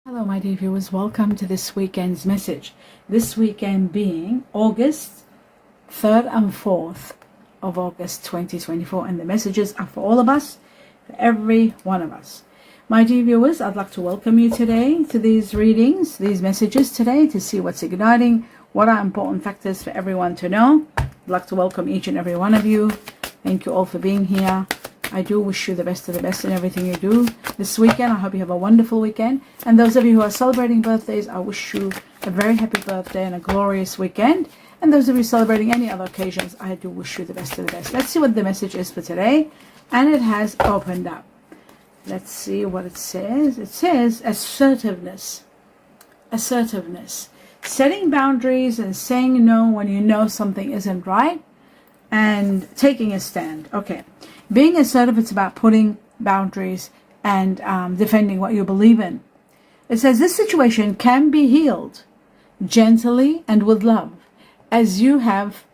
Hello my dear viewers, welcome to this weekend's message. This weekend being August 3rd and 4th of August 2024, and the messages are for all of us, for every one of us. My dear viewers, I'd like to welcome you today to these readings, these messages today, to see what's igniting, what are important factors for everyone to know. I'd like to welcome each and every one of you. Thank you all for being here. I do wish you the best of the best in everything you do this weekend. I hope you have a wonderful weekend. And those of you who are celebrating birthdays, I wish you a very happy birthday and a glorious weekend. And those of you celebrating any other occasions, I do wish you the best of the best. Let's see what the message is for today. And it has opened up. Let's see what it says. It says assertiveness. Assertiveness. Setting boundaries and saying no when you know something isn't right. And taking a stand. Okay. Being assertive, it's about putting boundaries and defending what you believe in. It says this situation can be healed gently and with love, as you have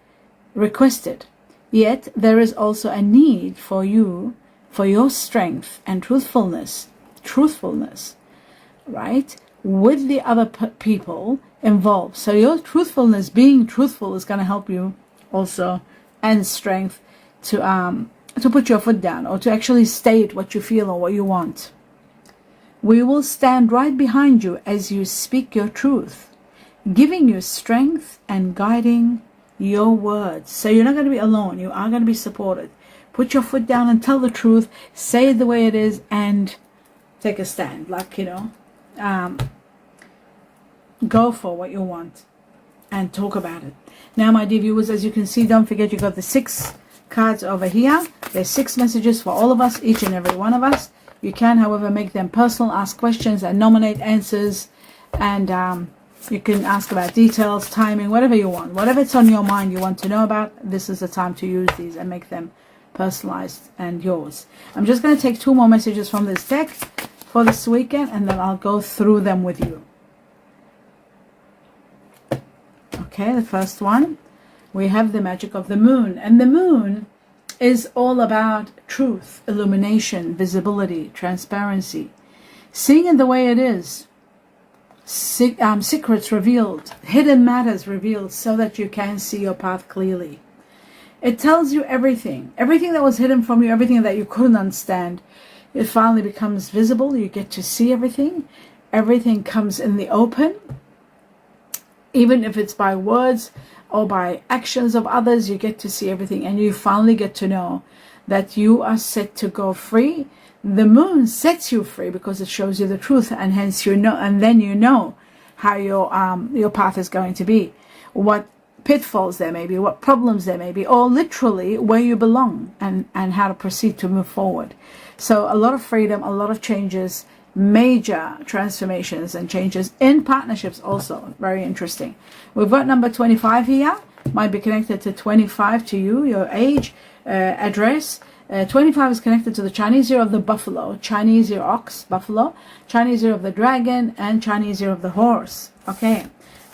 requested. Yet there is also a need for you, for your strength and truthfulness, right, with the other people involved. So your truthfulness, being truthful, is going to help you also, and strength to put your foot down or to actually state what you feel or what you want. We will stand right behind you as you speak your truth, giving you strength and guiding your words. So you're not going to be alone. You are going to be supported. Put your foot down and tell the truth. Say it the way it is and take a stand. Like, go for what you want and talk about it. Now, my dear viewers, as you can see, don't forget you got the 6 cards over here. There's 6 messages for all of us, each and every one of us. You can, however, make them personal, ask questions and nominate answers, and you can ask about details, timing, whatever you want, whatever's on your mind you want to know about. This is the time to use these and make them personalized and yours. I'm just going to take 2 more messages from this deck for this weekend, and then I'll go through them with you. Okay, the first one, we have the magic of the moon, and the moon is all about truth, illumination, visibility, transparency, seeing it the way it is, secrets revealed, hidden matters revealed, so that you can see your path clearly. It tells you everything that was hidden from you, everything that you couldn't understand. It finally becomes visible. You get to see everything. Everything comes in the open, even if it's by words or by actions of others. You get to see everything, and you finally get to know that you are set to go free. The moon sets you free because it shows you the truth, and hence you know, and then you know how your path is going to be, what pitfalls there may be, what problems there may be, or literally where you belong, and how to proceed to move forward. So a lot of freedom, a lot of changes, major transformations and changes in partnerships also. Very interesting. We've got number 25 here. Might be connected to 25 to you, your age, address. 25 is connected to the Chinese year of the buffalo, Chinese year ox, buffalo, Chinese year of the dragon, and Chinese year of the horse. Okay,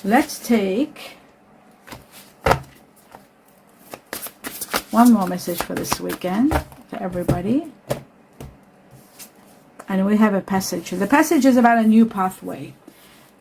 let's take one more message for this weekend for everybody. And we have a passage. The passage is about a new pathway.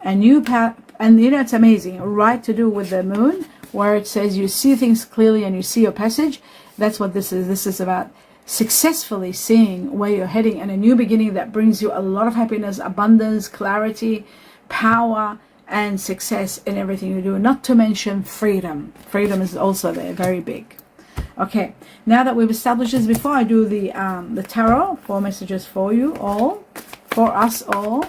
A new path, and it's amazing. Right to do with the moon, where it says you see things clearly and you see your passage. That's what this is. This is about successfully seeing where you're heading, and a new beginning that brings you a lot of happiness, abundance, clarity, power, and success in everything you do. Not to mention freedom. Freedom is also there, very big. Okay, now that we've established this, before I do the tarot, 4 messages for you all, for us all,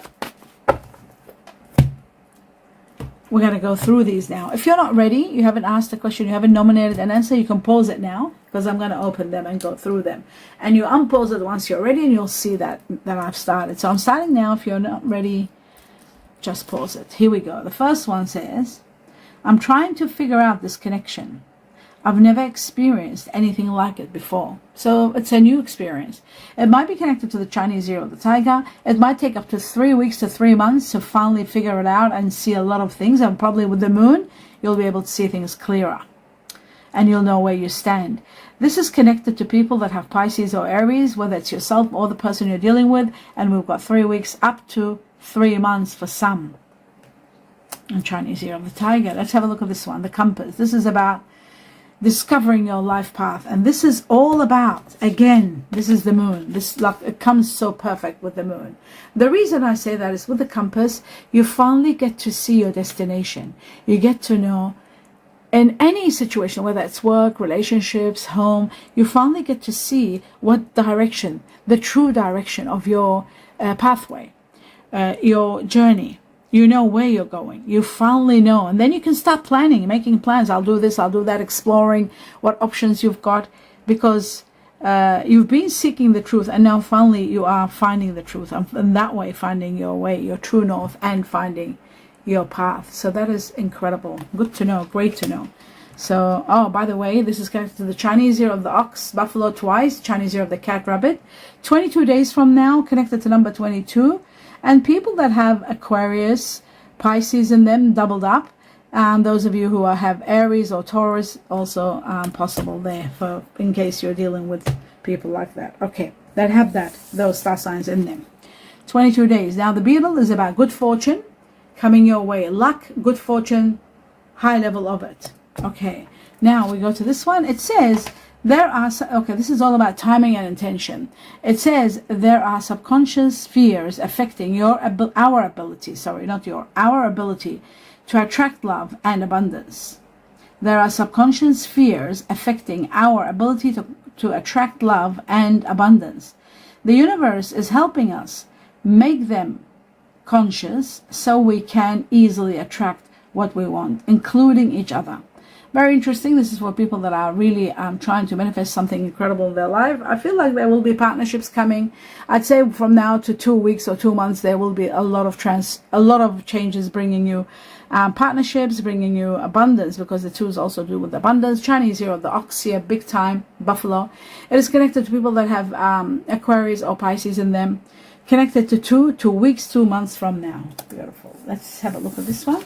we're going to go through these now. If you're not ready, you haven't asked a question, you haven't nominated an answer, you can pause it now, because I'm going to open them and go through them. And you unpause it once you're ready, and you'll see that I've started. So I'm starting now. If you're not ready, just pause it. Here we go. The first one says, I'm trying to figure out this connection. I've never experienced anything like it before. So it's a new experience. It might be connected to the Chinese year of the tiger. It might take up to 3 weeks to 3 months to finally figure it out and see a lot of things. And probably with the moon, you'll be able to see things clearer. And you'll know where you stand. This is connected to people that have Pisces or Aries, whether it's yourself or the person you're dealing with. And we've got 3 weeks up to 3 months for some. And Chinese year of the tiger. Let's have a look at this one, the compass. This is about discovering your life path, and this is all about, again, this is the moon. This it comes so perfect with the moon. The reason I say that is with the compass, you finally get to see your destination. You get to know, in any situation, whether it's work, relationships, home, you finally get to see what direction, the true direction of your pathway, your journey. You know where you're going. You finally know. And then you can start planning, making plans. I'll do this, I'll do that, exploring what options you've got, because you've been seeking the truth, and now finally you are finding the truth. And that way, finding your way, your true north, and finding your path. So that is incredible. Good to know. Great to know. So, oh, by the way, this is connected to the Chinese year of the ox, buffalo twice, Chinese year of the cat, rabbit. 22 days from now, connected to number 22. And people that have Aquarius, Pisces in them, doubled up. Those of you who have Aries or Taurus, also possible there, for in case you're dealing with people like that. Okay, that have those star signs in them. 22 days. Now the beetle is about good fortune coming your way. Luck, good fortune, high level of it. Okay, now we go to this one. It says, this is all about timing and intention. It says there are subconscious fears affecting our ability to attract love and abundance. There are subconscious fears affecting our ability to attract love and abundance. The universe is helping us make them conscious so we can easily attract what we want, including each other. Very interesting. This is for people that are really trying to manifest something incredible in their life. I feel like there will be partnerships coming. I'd say from now to 2 weeks or 2 months, there will be a lot of changes, bringing you partnerships, bringing you abundance, because the twos also do with abundance. Chinese year of the ox here, big time, buffalo. It is connected to people that have Aquarius or Pisces in them. Connected to 2 weeks, 2 months from now. Beautiful. Let's have a look at this one.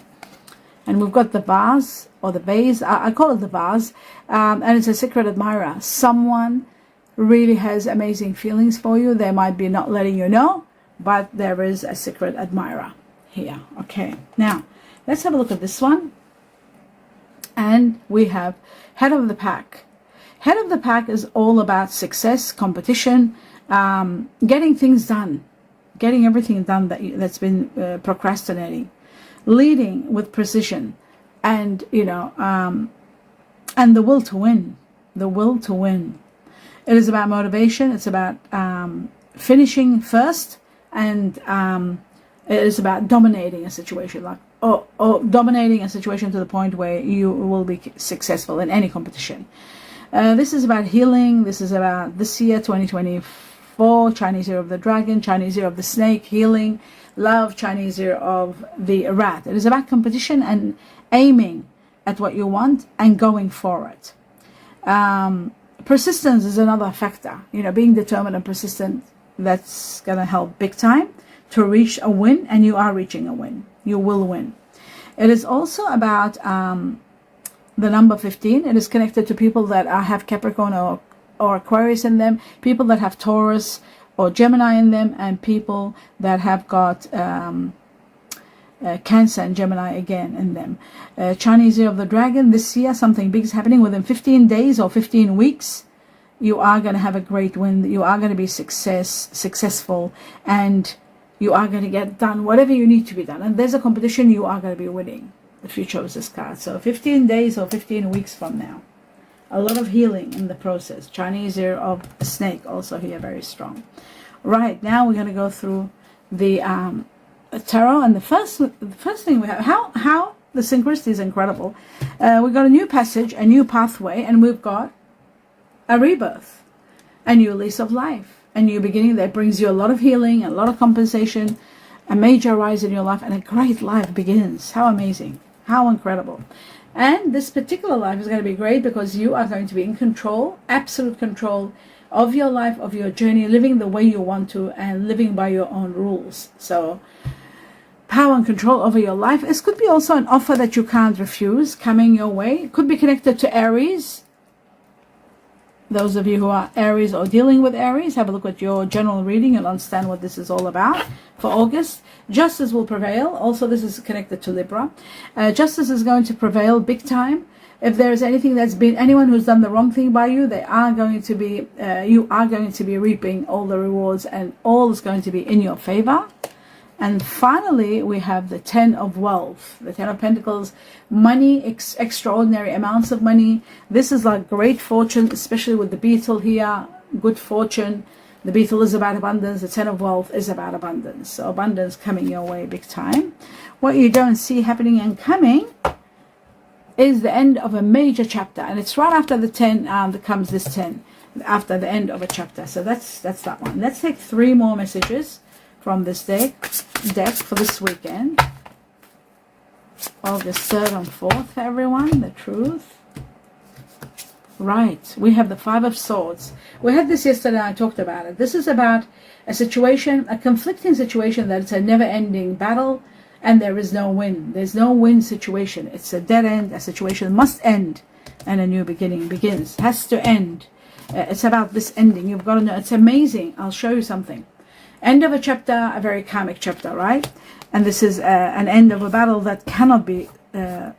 And we've got the vase, or the vase, I call it the vase, and it's a secret admirer. Someone really has amazing feelings for you. They might be not letting you know, but there is a secret admirer here. Okay, now let's have a look at this one. And we have head of the pack. Head of the pack is all about success, competition, getting things done, getting everything done that's been procrastinating. Leading with precision, and and the will to win. It is about motivation. It's about finishing first, and it is about dominating a situation, dominating a situation to the point where you will be successful in any competition. This is about healing. This is about this year, 2024, Chinese year of the dragon, Chinese year of the snake, healing. Love, Chinese year of the rat. It is about competition and aiming at what you want and going for it. Persistence is another factor. Being determined and persistent, that's going to help big time to reach a win, and you are reaching a win. You will win. It is also about the number 15. It is connected to people that have Capricorn or Aquarius in them, people that have Taurus or Gemini in them, and people that have got Cancer and Gemini again in them. Chinese year of the dragon, this year something big is happening within 15 days or 15 weeks. You are going to have a great win. You are going to be successful, and you are going to get done whatever you need to be done. And there's a competition, you are going to be winning if you chose this card. So 15 days or 15 weeks from now. A lot of healing in the process. Chinese year of the snake also here, very strong. Right, now we're going to go through the tarot, and the first thing we have, how the synchronicity is incredible. We've got a new passage, a new pathway, and we've got a rebirth, a new lease of life, a new beginning that brings you a lot of healing, a lot of compensation, a major rise in your life, and a great life begins. How amazing, how incredible. And this particular life is going to be great because you are going to be in control, absolute control of your life, of your journey, living the way you want to, and living by your own rules. So power and control over your life. This could be also an offer that you can't refuse coming your way. It could be connected to Aries Those of you who are Aries or dealing with Aries, have a look at your general reading. You'll understand what this is all about for August. Justice will prevail. Also, this is connected to Libra. Justice is going to prevail big time. If there is anything that's been, anyone who's done the wrong thing by you, they are going to be, you are going to be reaping all the rewards, and all is going to be in your favor. And finally, we have the 10 of wealth, the 10 of pentacles, money, extraordinary amounts of money. This is like great fortune, especially with the beetle here, good fortune. The beetle is about abundance. The 10 of wealth is about abundance. So abundance coming your way big time. What you don't see happening and coming is the end of a major chapter. And it's right after the 10 that comes this 10, after the end of a chapter. So that's that one. Let's take 3 more messages from this deck for this weekend. August 3rd and 4th for everyone. The truth. Right. We have the 5 of Swords. We had this yesterday. I talked about it. This is about a situation, a conflicting situation, that it's a never-ending battle and there is no win. There's no win situation. It's a dead end. A situation must end and a new beginning begins. Has to end. It's about this ending. You've got to know. It's amazing. I'll show you something. End of a chapter, a very karmic chapter, right? And this is an end of a battle that cannot be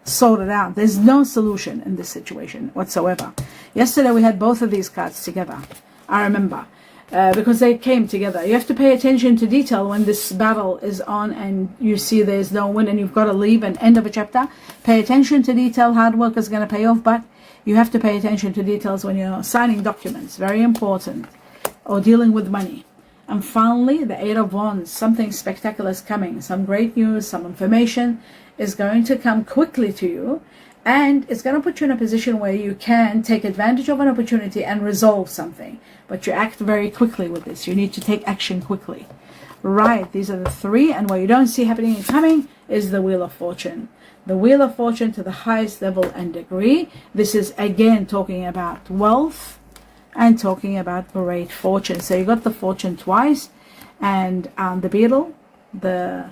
sorted out. There's no solution in this situation whatsoever. Yesterday we had both of these cards together. I remember. Because they came together. You have to pay attention to detail when this battle is on and you see there's no win and you've got to leave an end of a chapter. Pay attention to detail. Hard work is going to pay off, but you have to pay attention to details when you're signing documents. Very important. Or dealing with money. And finally, the 8 of Wands. Something spectacular is coming. Some great news, some information is going to come quickly to you. And it's going to put you in a position where you can take advantage of an opportunity and resolve something. But you act very quickly with this. You need to take action quickly. Right, these are the 3. And what you don't see happening and coming is the Wheel of Fortune. The Wheel of Fortune to the highest level and degree. This is again talking about wealth and talking about great fortune. So you got the fortune twice, and the beetle, the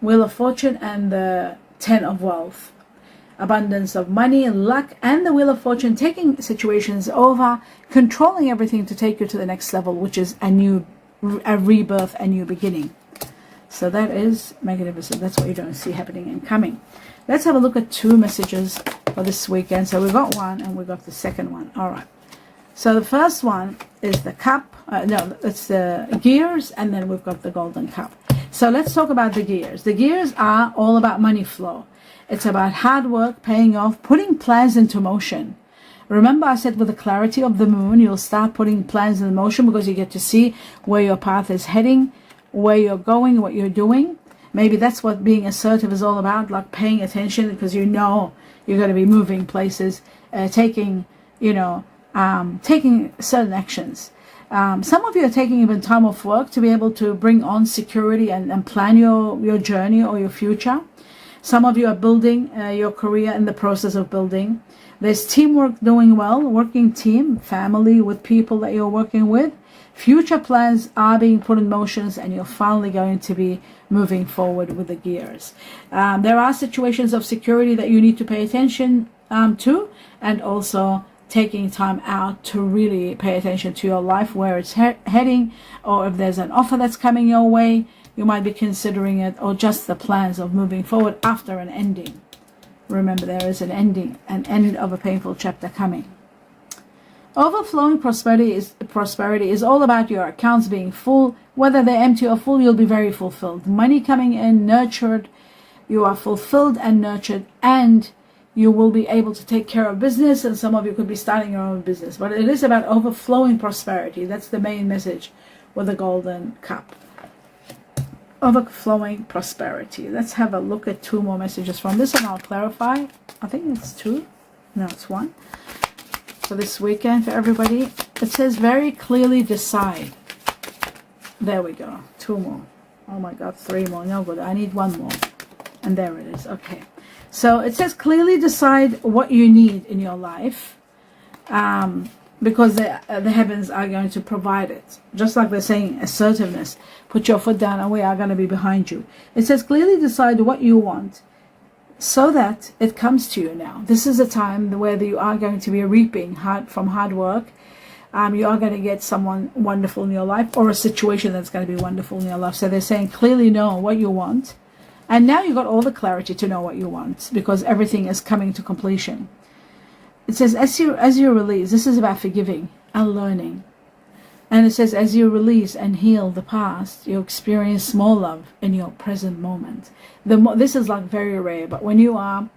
Wheel of Fortune, and the 10 of wealth. Abundance of money and luck, and the Wheel of Fortune taking situations over, controlling everything to take you to the next level, which is a rebirth, a new beginning. So that is magnificent. That's what you don't see happening and coming. Let's have a look at 2 messages for this weekend. So we got one and we got the second one. All right. So the first one is the cup. No, it's the gears, and then we've got the golden cup. So let's talk about the gears. The gears are all about money flow. It's about hard work, paying off, putting plans into motion. Remember I said with the clarity of the moon, you'll start putting plans in motion because you get to see where your path is heading, where you're going, what you're doing. Maybe that's what being assertive is all about, like paying attention because you know you're going to be moving places, taking certain actions. Some of you are taking even time off work to be able to bring on security and plan your journey or your future. Some of you are building your career in the process of building. There's teamwork doing well, working team, family with people that you're working with. Future plans are being put in motions and you're finally going to be moving forward with the gears. There are situations of security that you need to pay attention to, and also taking time out to really pay attention to your life, where it's heading, or if there's an offer that's coming your way, you might be considering it, or just the plans of moving forward after an ending. Remember, there is an ending, an end of a painful chapter coming. Overflowing prosperity is all about your accounts being full. Whether they're empty or full, you'll be very fulfilled. Money coming in, nurtured. You are fulfilled and nurtured, and you will be able to take care of business, and some of you could be starting your own business. But it is about overflowing prosperity. That's the main message with the golden cup. Overflowing prosperity. Let's have a look at 2 more messages from this, and I'll clarify. I think it's 2. No, it's 1. For this weekend for everybody. It says very clearly decide. There we go. 2 more. Oh my God, 3 more. No good. I need 1 more. And there it is. Okay. So it says clearly decide what you need in your life, because the heavens are going to provide it. Just like they're saying assertiveness, put your foot down and we are going to be behind you. It says clearly decide what you want so that it comes to you now. This is a time where you are going to be reaping from hard work. You are going to get someone wonderful in your life, or a situation that's going to be wonderful in your life. So they're saying clearly know what you want. And now you've got all the clarity to know what you want, because everything is coming to completion. It says, as you release, this is about forgiving and learning. And it says, as you release and heal the past, you experience more love in your present moment. This is like very rare, but when you are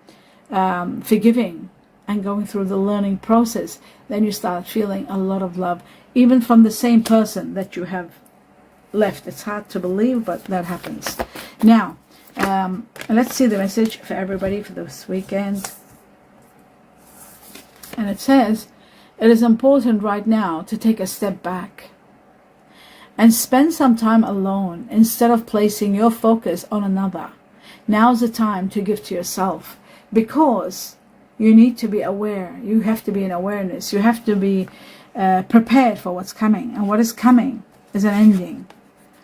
forgiving and going through the learning process, then you start feeling a lot of love, even from the same person that you have left. It's hard to believe, but that happens. Now, let's see the message for everybody for this weekend. And it says, it is important right now to take a step back and spend some time alone instead of placing your focus on another. Now's the time to give to yourself, because you need to be aware. You have to be in awareness. You have to be prepared for what's coming. And what is coming is an ending.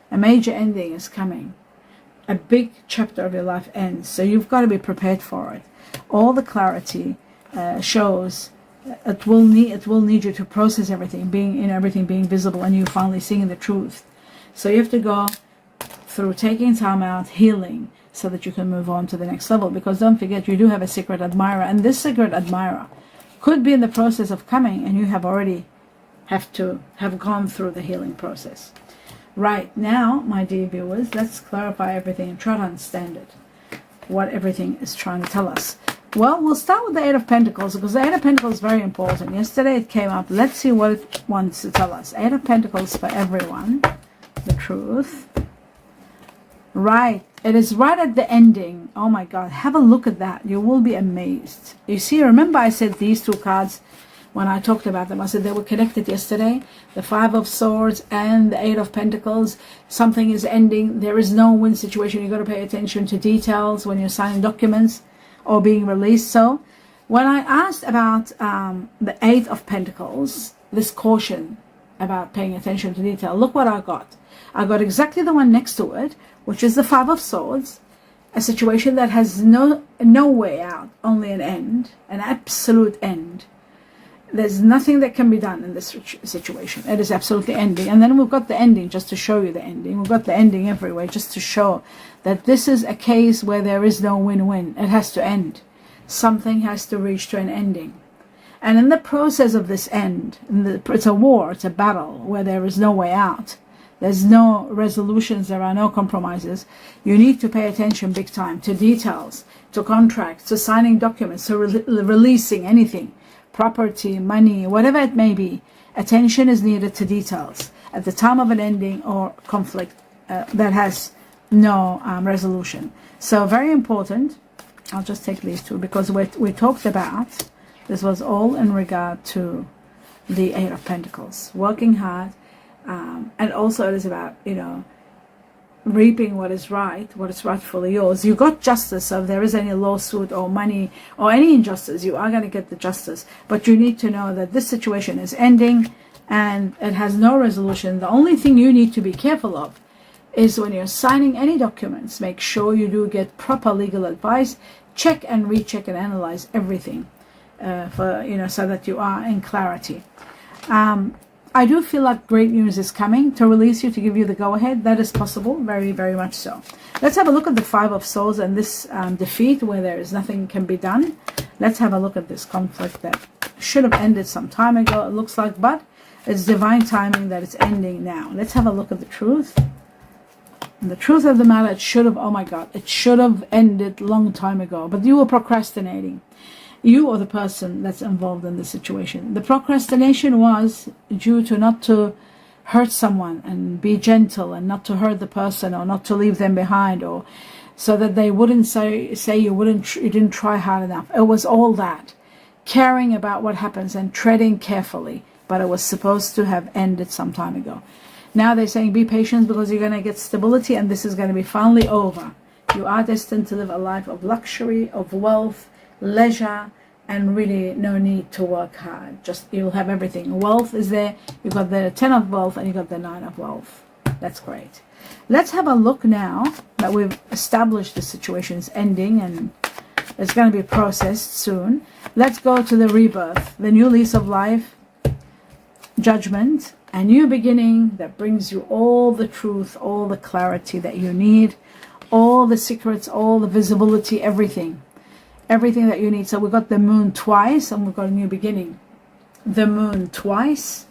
A major ending is coming. A big chapter of your life ends. So you've got to be prepared for it. All the clarity shows it will need you to process everything, everything being visible, and you finally seeing the truth. So you have to go through taking time out, healing, so that you can move on to the next level. Because don't forget, you do have a secret admirer, and this secret admirer could be in the process of coming, and you have already have gone through the healing process. Right now, my dear viewers, let's clarify everything and try to understand it, what everything is trying to tell us. Well, we'll start with the Eight of Pentacles, because the Eight of Pentacles is very important. Yesterday it came up. Let's see what it wants to tell us. Eight of Pentacles for everyone. The truth. Right. It is right at the ending. Oh my God. Have a look at that. You will be amazed. You see, remember I said these two cards when I talked about them. I said they were connected yesterday. The Five of Swords and the Eight of Pentacles. Something is ending. There is no win situation. You've got to pay attention to details when you're signing documents or being released. So when I asked about the Eight of Pentacles, this caution about paying attention to detail, look what I got. I got exactly the one next to it, which is the Five of Swords, a situation that has no way out, only an end, an absolute end. There's nothing that can be done in this situation. It is absolutely ending. And then we've got the ending just to show you the ending. We've got the ending everywhere just to show that this is a case where there is no win-win. It has to end. Something has to reach to an ending. And in the process of this end, it's a war, it's a battle where there is no way out. There's no resolutions, there are no compromises. You need to pay attention big time to details, to contracts, to signing documents, to releasing anything. Property, money, whatever it may be. Attention is needed to details at the time of an ending or conflict that has no resolution. So very important. I'll just take these two because we talked about, this was all in regard to the Eight of Pentacles. Working hard, and also it is about, reaping what is right, what is rightfully yours. You got justice, so if there is any lawsuit or money or any injustice, you are going to get the justice. But you need to know that this situation is ending and it has no resolution. The only thing you need to be careful of is when you're signing any documents, make sure you do get proper legal advice. Check and recheck and analyze everything so that you are in clarity. I do feel like great news is coming to release you, to give you the go-ahead. That is possible, very, very much so. Let's have a look at the Five of Swords and this defeat where there is nothing can be done. Let's have a look at this conflict that should have ended some time ago, it looks like, but it's divine timing that it's ending now. Let's have a look at the truth. And the truth of the matter, it should have, oh my God, it should have ended long time ago, but you were procrastinating. You or the person that's involved in the situation. The procrastination was due to not to hurt someone and be gentle and not to hurt the person or not to leave them behind, or so that they wouldn't say you didn't try hard enough. It was all that. Caring about what happens and treading carefully, but it was supposed to have ended some time ago. Now they're saying be patient because you're going to get stability and this is going to be finally over. You are destined to live a life of luxury, of wealth, leisure, and really no need to work hard. Just you'll have everything. Wealth is there. You've got the 10 of wealth and you've got the 9 of wealth. That's great. Let's have a look now that we've established the situation is ending and it's going to be processed soon. Let's go to the rebirth, the new lease of life, judgment, a new beginning that brings you all the truth, all the clarity that you need, all the secrets, all the visibility, everything that you need. So we've got the moon twice, and we've got a new beginning. The moon twice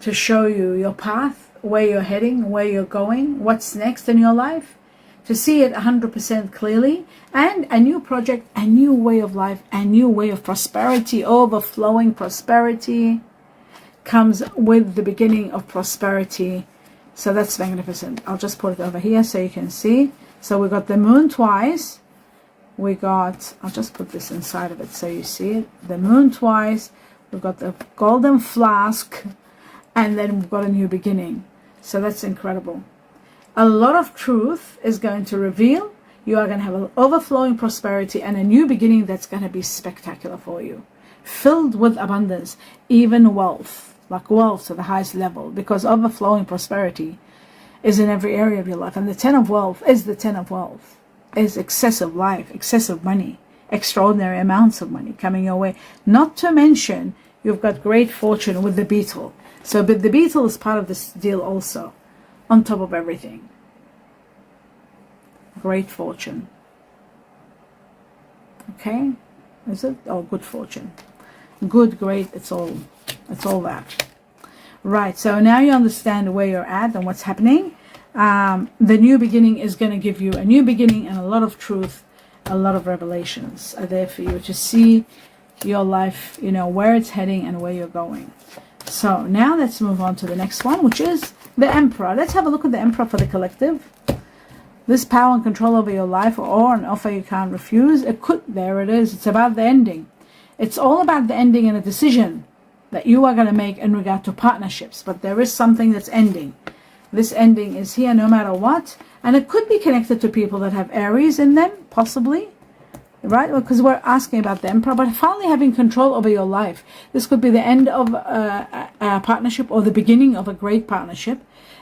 to show you your path, where you're heading, where you're going, what's next in your life, to see it 100% clearly, and a new project, a new way of life, a new way of prosperity, overflowing prosperity comes with the beginning of prosperity. So that's magnificent. I'll just put it over here so you can see. So we got the moon twice. We got, I'll just put this inside of it so you see it. The moon twice. We've got the golden flask. And then we've got a new beginning. So that's incredible. A lot of truth is going to reveal. You are going to have an overflowing prosperity and a new beginning that's going to be spectacular for you. Filled with abundance, even wealth, like wealth to the highest level, because overflowing prosperity is in every area of your life. And the 10 of wealth is the 10 of wealth, is excessive life, excessive money, extraordinary amounts of money coming your way. Not to mention, you've got great fortune with the beetle. So, but the beetle is part of this deal also, on top of everything. Great fortune. Okay? Is it? Oh, good fortune. Good, great, it's all that. Right, so now you understand where you're at and what's happening. The new beginning is going to give you a new beginning, and a lot of truth, a lot of revelations are there for you to see your life, you know, where it's heading and where you're going. So now let's move on to the next one, which is the Emperor. Let's have a look at the Emperor for the collective. This power and control over your life, or an offer you can't refuse. There it is. It's about the ending. It's all about the ending and a decision that you are going to make in regard to partnerships. But there is something that's ending. This ending is here no matter what. And it could be connected to people that have Aries in them, possibly. Right? Because we're asking about the Emperor, but finally having control over your life. This could be the end of a partnership or the beginning of a great partnership,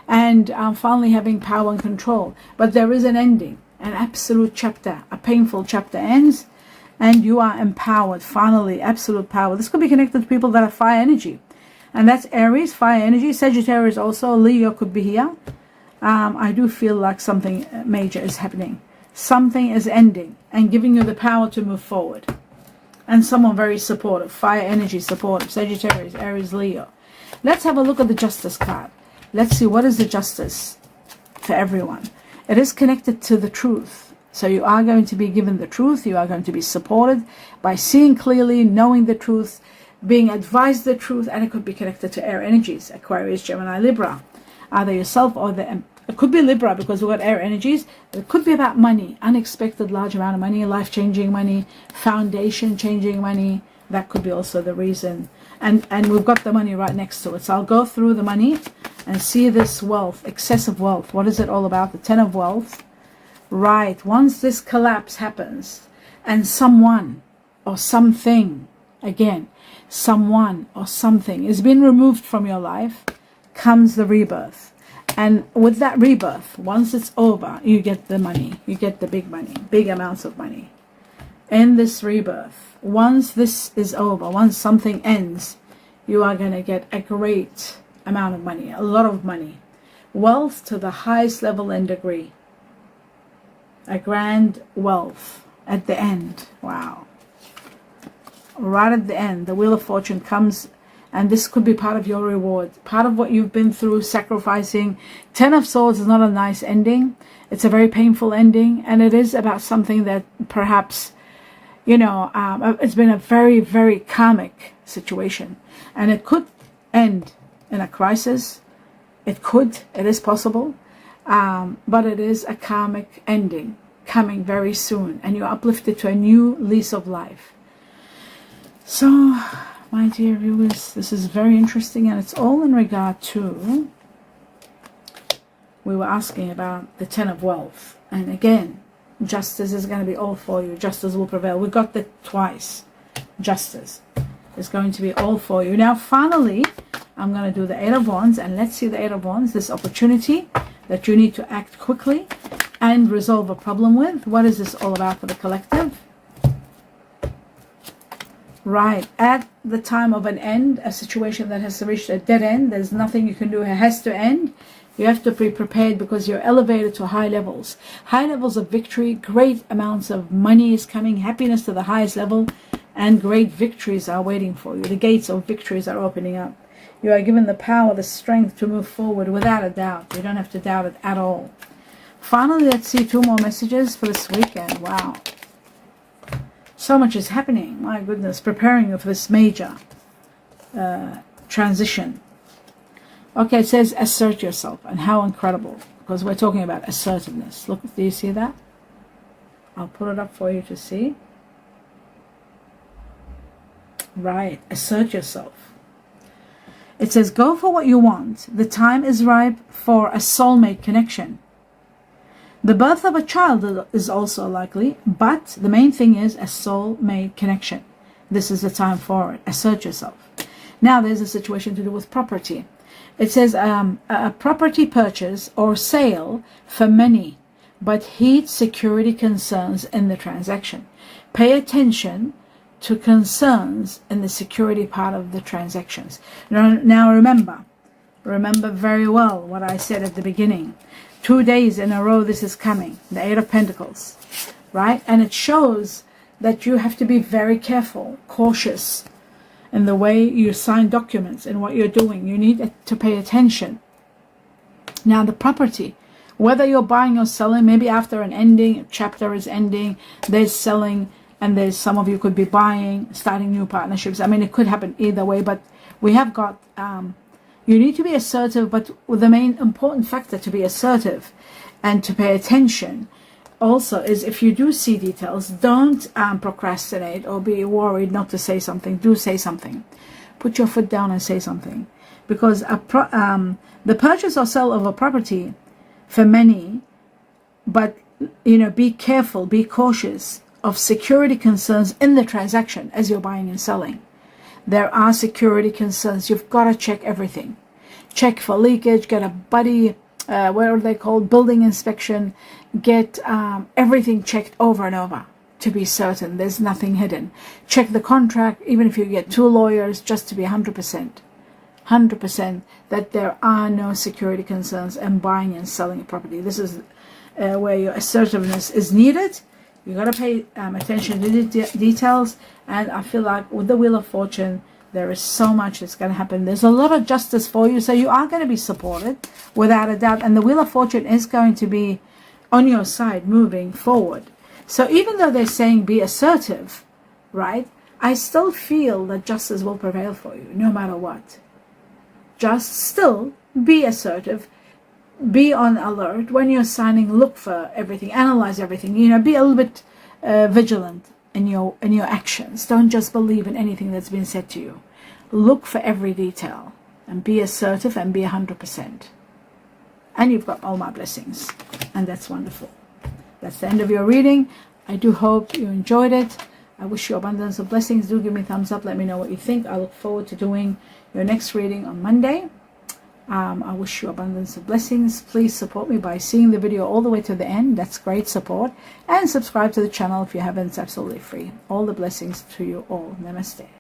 and finally having power and control. But there is an ending, an absolute chapter, a painful chapter ends, and you are empowered, finally, absolute power. This could be connected to people that have fire energy, and that's Aries, fire energy. Sagittarius also, Leo could be here. I do feel like something major is happening. Something is ending and giving you the power to move forward. And someone very supportive, fire energy supportive, Sagittarius, Aries, Leo. Let's have a look at the Justice card. Let's see what is the justice for everyone. It is connected to the truth. So you are going to be given the truth. You are going to be supported by seeing clearly, knowing the truth, being advised the truth, and it could be connected to air energies, Aquarius, Gemini, Libra. Either yourself or it could be Libra, because we've got air energies. It could be about money, unexpected large amount of money, life-changing money, foundation-changing money. That could be also the reason. And we've got the money right next to it. So I'll go through the money and see this wealth, excessive wealth. What is it all about? The 10 of wealth. Right. Once this collapse happens and someone or something, again, someone or something is being removed from your life, comes the rebirth. And with that rebirth, once it's over, you get the money. You get the big money, big amounts of money. In this rebirth, once this is over, once something ends, you are going to get a great amount of money, a lot of money. Wealth to the highest level and degree. A grand wealth at the end. Wow. Right at the end, the Wheel of Fortune comes. And this could be part of your reward, part of what you've been through, sacrificing. 10 of Swords is not a nice ending. It's a very painful ending. And it is about something that perhaps, you know, it's been a very, very karmic situation. And it could end in a crisis. It is possible. But it is a karmic ending coming very soon. And you're uplifted to a new lease of life. So, my dear viewers, this is very interesting, and it's all in regard to, we were asking about the 10 of wealth. And again, justice is going to be all for you. Justice will prevail. We got that twice. Justice is going to be all for you. Now, finally, I'm going to do the 8 of Wands, and let's see the 8 of Wands, this opportunity that you need to act quickly and resolve a problem with. What is this all about for the collective? Right, at the time of an end, a situation that has reached a dead end, there's nothing you can do, it has to end. You have to be prepared because you're elevated to high levels of victory. Great amounts of money is coming, happiness to the highest level, and great victories are waiting for you. The gates of victories are opening up. You are given the power, the strength to move forward without a doubt. You don't have to doubt it at all. Finally, let's see 2 more messages for this weekend. Wow. So much is happening. My goodness, preparing you for this major transition. Okay, it says assert yourself, and how incredible, because we're talking about assertiveness. Look, do you see that? I'll put it up for you to see. Right, assert yourself. It says go for what you want. The time is ripe for a soulmate connection. The birth of a child is also likely, but the main thing is a soulmate connection. This is the time for it. Assert yourself. Now there's a situation to do with property. It says a property purchase or sale for many, but heed security concerns in the transaction. Pay attention to concerns in the security part of the transactions. Now remember very well what I said at the beginning. 2 days in a row this is coming, the 8 of Pentacles, right? And it shows that you have to be very careful, cautious in the way you sign documents and what you're doing. You need to pay attention. Now the property, whether you're buying or selling, maybe after an ending, a chapter is ending, there's selling, and there's some of you could be buying, starting new partnerships. I mean, it could happen either way, but we have got you need to be assertive, but the main important factor to be assertive and to pay attention also is if you do see details, don't procrastinate or be worried not to say something. Do say something. Put your foot down and say something. Because the purchase or sale of a property for many, but be careful, be cautious of security concerns in the transaction as you're buying and selling. There are security concerns. You've got to check everything. Check for leakage, get a buddy, what are they called, building inspection, get everything checked over and over to be certain there's nothing hidden. Check the contract, even if you get 2 lawyers, just to be 100% that there are no security concerns in buying and selling a property. This is where your assertiveness is needed. You got to pay attention to the details, and I feel like with the Wheel of Fortune, there is so much that's going to happen. There's a lot of justice for you, so you are going to be supported without a doubt, and the Wheel of Fortune is going to be on your side moving forward. So even though they're saying be assertive, right, I still feel that justice will prevail for you no matter what. Just still be assertive. Be on alert when you're signing. Look for everything, analyze everything, be a little bit vigilant in your actions. Don't just believe in anything that's been said to you. Look for every detail and be assertive and be 100%. And you've got all my blessings, and that's wonderful. That's the end of your reading. I do hope you enjoyed it. I wish you abundance of blessings. Do give me a thumbs up. Let me know what you think. I look forward to doing your next reading on Monday. I wish you abundance of blessings. Please support me by seeing the video all the way to the end. That's great support. And subscribe to the channel if you haven't. It's absolutely free. All the blessings to you all. Namaste.